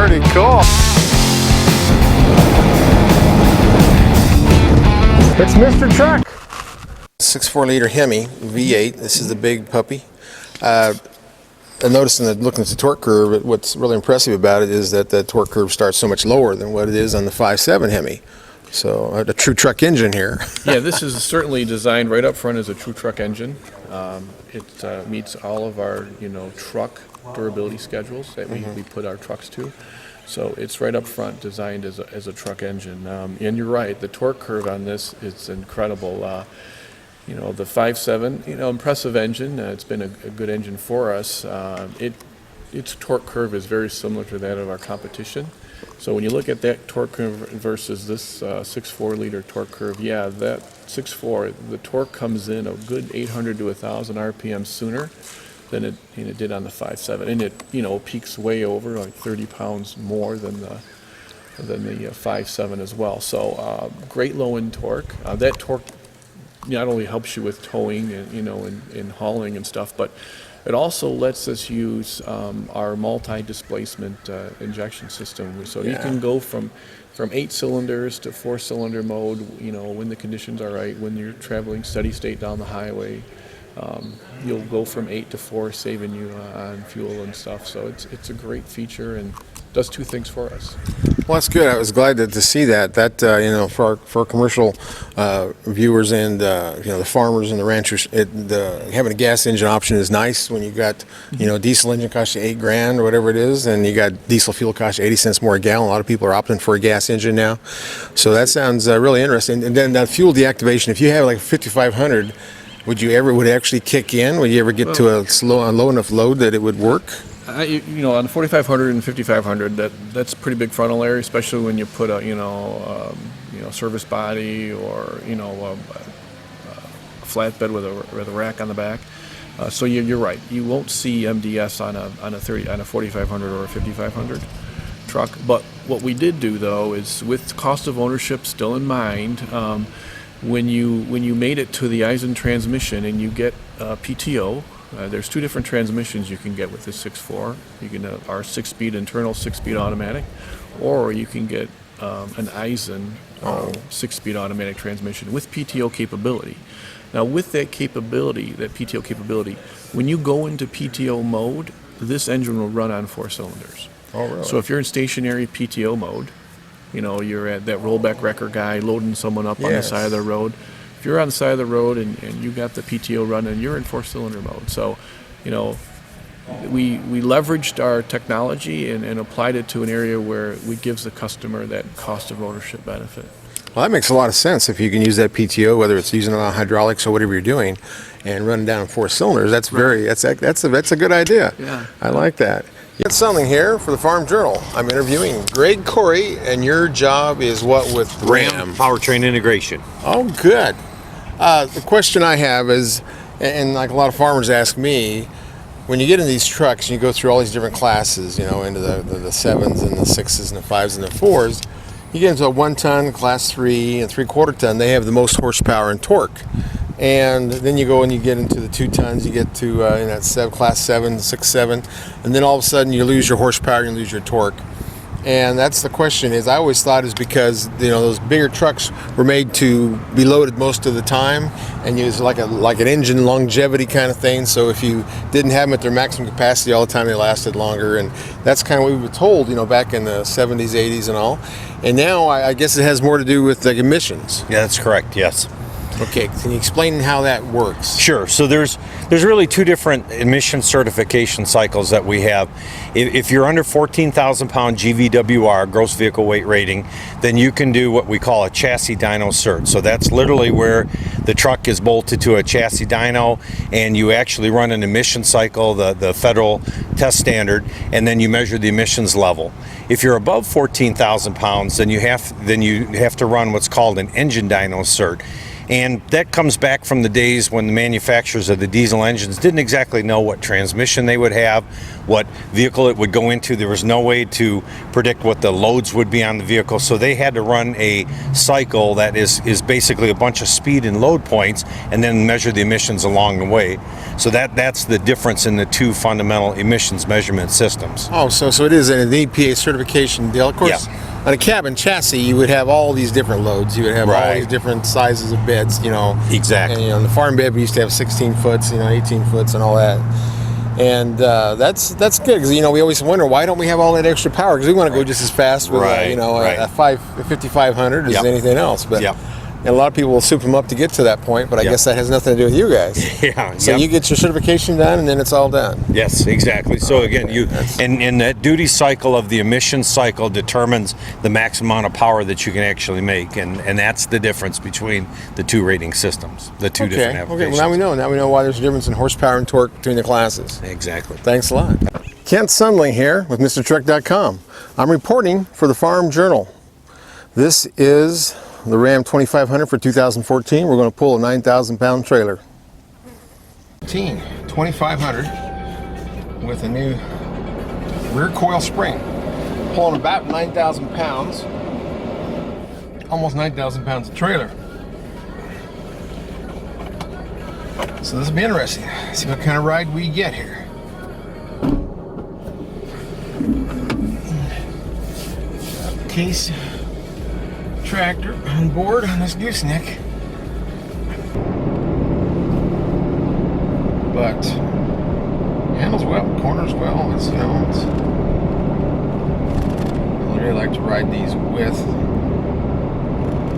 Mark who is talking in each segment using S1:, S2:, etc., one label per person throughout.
S1: Pretty cool. It's MrTruck. 6.4 liter Hemi V8. This is the big puppy. I noticed looking at the torque curve, what's really impressive about it is that the torque curve starts so much lower than what it is on the 5.7 Hemi. So a true truck engine here.
S2: Yeah, this is certainly designed right up front as a true truck engine. It meets all of our, truck durability schedules that we put our trucks to. So it's right up front, designed as a truck engine. And you're right, the torque curve on this is incredible. The 5.7, impressive engine. It's been a good engine for us. Its torque curve is very similar to that of our competition. So when you look at that torque curve versus this 6.4 liter torque curve, yeah, that 6.4, the torque comes in a good 800 to 1,000 RPM sooner than it did on the 5.7, and it peaks way over like 30 pounds more than the 5.7 as well. So great low end torque. That torque not only helps you with towing and and hauling and stuff, but it also lets us use our multi-displacement injection system. So you can go from 8 cylinders to 4-cylinder mode, when the conditions are right, when you're traveling steady state down the highway. You'll go from 8 to 4, saving you on fuel and stuff. So it's a great feature and does two things for us.
S1: Well, that's good. I was glad to see that. For our commercial viewers and the farmers and the ranchers, having a gas engine option is nice when you got diesel engine costs you $8,000 or whatever it is, and you got diesel fuel costs you 80 cents more a gallon. A lot of people are opting for a gas engine now, so that sounds really interesting. And then that fuel deactivation, if you have like 5,500, would it actually kick in? Would you ever get to a low enough load that it would work?
S2: On the 4,500 and 5,500, that's pretty big frontal area, especially when you put a service body or a flatbed with a rack on the back. So you're right. You won't see MDS on a 4,500 or a 5,500 truck. But what we did do though is, with cost of ownership still in mind, when you made it to the Eisen transmission and you get PTO. There's 2 different transmissions you can get with this 6.4. You can our 6-speed internal 6-speed automatic, or you can get an Eisen 6-speed automatic transmission with PTO capability. Now, with that PTO capability, when you go into PTO mode, this engine will run on 4 cylinders.
S1: Oh, really?
S2: So if you're in stationary PTO mode, you're at that rollback wrecker guy loading someone up on the side of the road. If you're on the side of the road and you got the PTO running, you're in 4-cylinder mode. So, we leveraged our technology and applied it to an area where it gives the customer that cost of ownership benefit.
S1: Well, that makes a lot of sense. If you can use that PTO, whether it's using it on hydraulics or whatever you're doing, and running down 4 cylinders, that's a good idea.
S2: Yeah,
S1: I like that. Got something here for the Farm Journal. I'm interviewing Greg Corey, and your job is what with RAM?
S3: Powertrain integration.
S1: Oh, good. The question I have is, and like a lot of farmers ask me, when you get in these trucks and you go through all these different classes, into the 7s and the 6s and the 5s and the 4s, you get into a 1-ton, class 3, and 3/4 ton. They have the most horsepower and torque. And then you go and you get into the 2 tons, you get to class 7, 6-7, and then all of a sudden you lose your horsepower, you lose your torque. And that's the question. I always thought is because those bigger trucks were made to be loaded most of the time and use like an engine longevity kind of thing. So if you didn't have them at their maximum capacity all the time, they lasted longer. And that's kind of what we were told, back in the 70s, 80s, and all. And now I guess it has more to do with like emissions.
S3: Yeah, that's correct. Yes.
S1: Okay, can you explain how that works?
S3: Sure. So there's really 2 different emission certification cycles that we have. If you're under 14,000 pound GVWR, gross vehicle weight rating, then you can do what we call a chassis dyno cert. So that's literally where the truck is bolted to a chassis dyno and you actually run an emission cycle, the federal test standard, and then you measure the emissions level. If you're above 14,000 pounds, then you have to run what's called an engine dyno cert. And that comes back from the days when the manufacturers of the diesel engines didn't exactly know what transmission they would have, what vehicle it would go into. There was no way to predict what the loads would be on the vehicle, so they had to run a cycle that is basically a bunch of speed and load points and then measure the emissions along the way. So that's the difference in the two fundamental emissions measurement systems.
S1: Oh, so it is an EPA certification deal. Of course, on a cabin chassis, you would have all these different loads. You would have all these different sizes of beds, you know.
S3: Exactly.
S1: And, you know, the farm bed, we used to have 16 foots, you know, 18 foots and all that. And that's good, because, you know, we always wonder, why don't we have all that extra power? Because we want to go just as fast with, you know, a 5500 as anything else. But and a lot of people will soup them up to get to that point, but I guess that has nothing to do with you guys. So you get your certification done, and then it's all done.
S3: Yes, exactly. So again, and that duty cycle of the emission cycle determines the maximum amount of power that you can actually make, and that's the difference between the two rating systems, the two different applications.
S1: Well, now we know why there's a difference in horsepower and torque between the classes.
S3: Exactly.
S1: Thanks a lot. Kent Sundling here with MrTruck.com. I'm reporting for the Farm Journal. This is the Ram 2500 for 2014. We're going to pull a 9,000-pound trailer. 2500 with a new rear coil spring, pulling about 9,000 pounds, almost 9,000 pounds of trailer. So this will be interesting. See what kind of ride we get here. Case tractor on board on this gooseneck, but handles well, corners well. It's, you know, it's, I really like to ride these with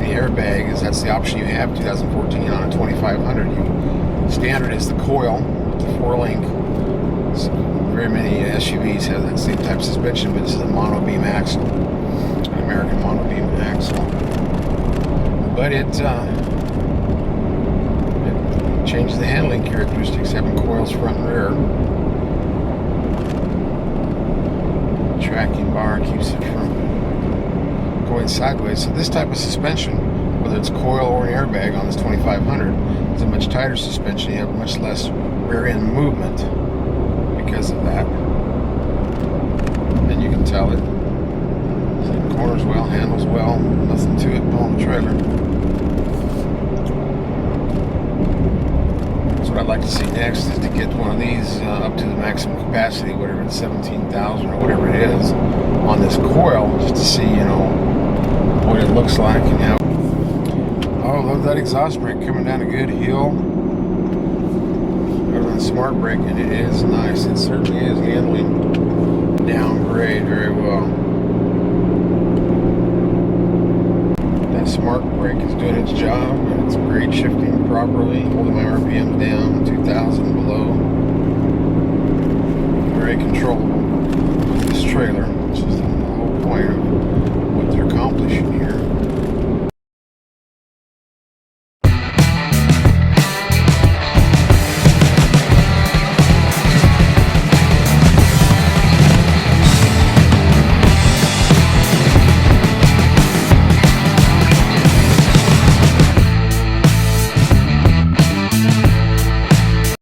S1: the airbag, as that's the option you have. 2014 on a 2500. Standard is the coil with the 4-link. So very many SUVs have that same type of suspension, but this is a mono-beam axle. American mono-beam axle, but it changes the handling characteristics, having coils front and rear. Tracking bar keeps it from going sideways. So this type of suspension, whether it's coil or an airbag on this 2500, is a much tighter suspension. You have much less rear end movement because of that, and you can tell it. Corners well, handles well, nothing to it, pulling the trailer. So what I'd like to see next is to get one of these up to the maximum capacity, whatever it's 17,000 or whatever it is, on this coil, just to see, you know, what it looks like and how. Oh, love that exhaust brake coming down a good hill. Better than smart brake, and it is nice. It certainly is handling down grade very well. Smart brake is doing its job, and it's grade shifting properly, holding my RPMs down, 2,000 below. Very controllable with this trailer, which is